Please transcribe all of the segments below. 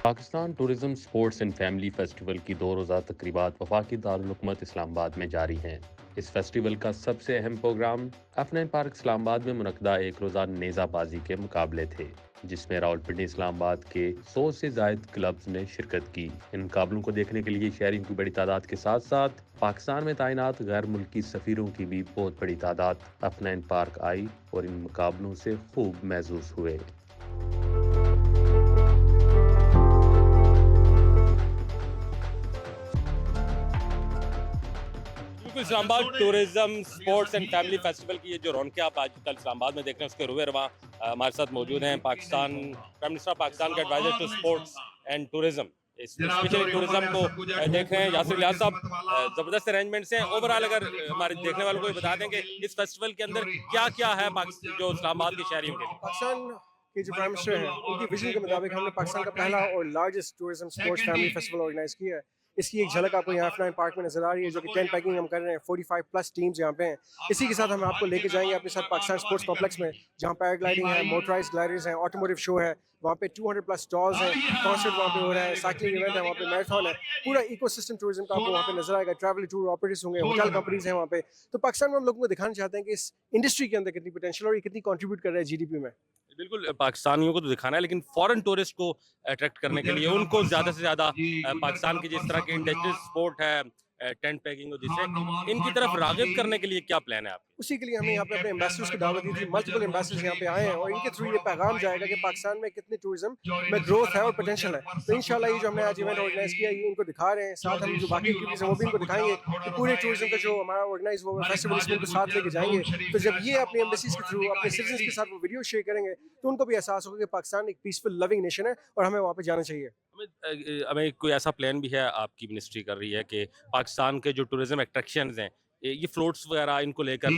Pakistan tourism sports and family festival کی 2 روزہ تقریبات وفاقی دارالحکومت اسلام آباد میں جاری ہیں۔ اس فیسٹیول کا سب سے اہم پروگرام افنین پارک اسلام آباد میں منعقدہ 1 روزہ نیزہ بازی کے مقابلے تھے، جس میں راولپنڈی اسلام آباد کے 100 سے زائد کلبز نے شرکت کی۔ ان مقابلوں کو دیکھنے کے لیے شہریوں کی بڑی تعداد کے ساتھ ساتھ پاکستان میں تعینات غیر ملکی سفیروں کی بھی بہت بڑی تعداد افنین پارک آئی اور ان مقابلوں سے خوب محظوظ ہوئے۔ اسلام آباد tourism sports and family festival کی یہ جو رونقیں آپ آج کل اسلام آباد میں دیکھ رہے ہیں، اس کے روئے رواں ہمارے ساتھ موجود ہیں Pakistan prime minister of Pakistan کے adviser to sports and tourism, especially tourism کو دیکھ رہے ہیں یاسر الیاس صاحب۔ زبردست ارینجمنٹس ہیں۔ اوورآل اگر ہمارے دیکھنے والوں کو یہ بتا دیں کہ اس فیسٹیول کے اندر کیا کیا ہے جو اسلام آباد کے شہریوں کے لیے۔ پاکستان کے جو پرائم منسٹر ہیں ان کی ویژن کے مطابق ہم نے پاکستان کا پہلا اور largest tourism sports family festival organise کیا ہے۔ اس کی ایک جھلک آپ کو یہاں افنین پارک میں نظر آ رہی ہے، جو کہ ٹینٹ پیکنگ ہم کر رہے ہیں۔ 45+ ٹیمز یہاں پہ ہیں۔ اسی کے ساتھ ہم آپ کو لے کے جائیں گے اپنے ساتھ پاکستان اسپورٹس کمپلیکس میں، جہاں پیراگلائڈنگ ہے، موٹرائز گلائڈرز ہیں، آٹوموٹیو شو ہے، وہاں پہ 200+ اسٹالز ہیں، کانسرٹ وہاں پہ ہو رہا ہے، سائیکلنگ ایونٹ ہے، وہاں پہ میراتھن ہے۔ پورا ایکو سسٹم ٹورزم کا آپ کو وہاں پہ نظر آئے گا۔ ٹریول ٹور آپریٹرز ہوں گے، ہوٹل کمپنیز ہیں وہاں پہ۔ تو پاکستان میں ہم لوگوں کو دکھانا چاہتے ہیں کہ اس انڈسٹری کے اندر کتنی پوٹینشیل اور یہ کتنی کنٹریبیوٹ کر رہا ہے GDP میں۔ بالکل پاکستانیوں کو تو دکھانا ہے، لیکن فورن ٹورسٹ کو اٹریکٹ کرنے کے لیے ان کو زیادہ سے زیادہ پاکستان کی جس طرح کی انڈسٹریل سپورٹ ہے، ٹینٹ پیکنگ اور جس سے ان کی طرف راغب کرنے کے لیے کیا پلان ہے آپ کے؟ اسی کے لیے ہمیں یہاں پہ اپنے ایمبیسڈرز کو دعوت دی تھی۔ ملٹیپل ایمبیسڈرز یہاں پہ آئے ہیں اور ان کے تھرو یہ پیغام جائے گا کہ پاکستان میں کتنی ٹورزم میں گروتھ ہے اور پوٹینشیل ہے۔ تو انشاءاللہ یہ جو ہم نے آج ایونٹ آرگنائز کیا یہ ان کو دکھا رہے ہیں، ساتھ ہم جو باقی ایکٹیویٹیز ہیں وہ بھی ان کو دکھائیں گے کہ پورے ٹورزم کا جو ہمارا آرگنائز ہوا فیسٹیول اس میں ان کو ساتھ لے کے جائیں گے۔ تو جب یہ اپنی ایمبیسیز کے تھرو اپنے سٹیزنز کے ساتھ وہ ویڈیو شیئر کریں گے تو ان کو بھی احساس ہوگا کہ پاکستان ایک پیسفل لونگ نیشن ہے اور ہمیں وہاں پہ جانا چاہیے۔ ہمیں کوئی ایسا پلان بھی ہے آپ کی منسٹری کر رہی ہے کہ پاکستان کے جو ٹورزم اٹریکشنز ہیں، یہ فلوٹس وغیرہ ان کو لے کر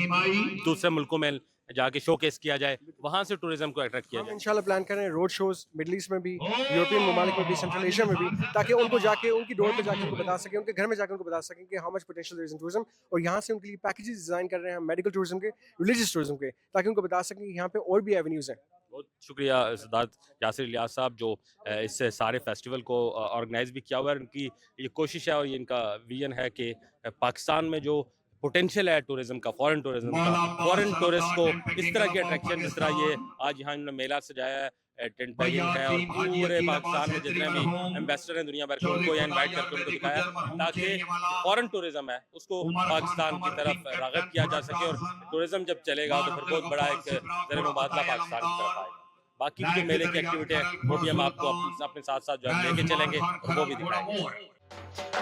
دوسرے ملکوں میں جا کے شو کیس کیا جائے، وہاں سے ٹورزم کو اٹریکٹ کیا ہم جائے؟ انشاءاللہ پلان کر رہے ہیں روڈ شوز مڈل ایسٹ میں بھی، یورپین ممالک میں بھی، سینٹرل ایشیا میں بھی، تاکہ ان کو جا کے ان کی ڈور پہ جا کے ان کو بتا سکیں، ان کے گھر میں جا کے ان کو بتا سکیں کہ how much potential there is in tourism. اور یہاں سے ان کے لیے پیکیجز ڈیزائن کر رہے ہیں میڈیکل ٹورزم کے، ریلیجیس ٹورزم کے، تاکہ ان کو بتا سکیں کہ یہاں پہ اور بھی ایونیوز ہیں۔ بہت شکریہ سداد یاسر الیاس صاحب، جو اس سارے فیسٹیول کو آرگنائز بھی کیا ہوا ہے۔ ان کی یہ کوشش ہے اور یہ ان کا ویژن ہے کہ پاکستان میں جو پوٹینشیل ہے ٹورزم کا، فورن ٹورزم کا، فورن ٹورسٹ کو اس طرح کے اٹریکشن، جس طرح یہ آج یہاں انہوں نے میلہ سجایا ہے، ٹینٹ پیکنگ ہے، اور پورے پاکستان میں جتنے بھی ایمبیسڈر ہیں دنیا بھر کے، ان کو یہاں انوائٹ کر کے ان کو دکھایا تاکہ فورن ٹورزم ہے اس کو پاکستان کی طرف راغب کیا جا سکے، اور ٹورزم جب چلے گا تو پھر بہت بڑا ایک زر مبادلہ پاکستان کی طرف آئے گا۔ باقی جو میلے کی ایکٹیویٹی ہے وہ بھی ہم آپ کو اپنے ساتھ ساتھ جو ہے لے کے چلیں گے اور وہ بھی دکھائیں گے۔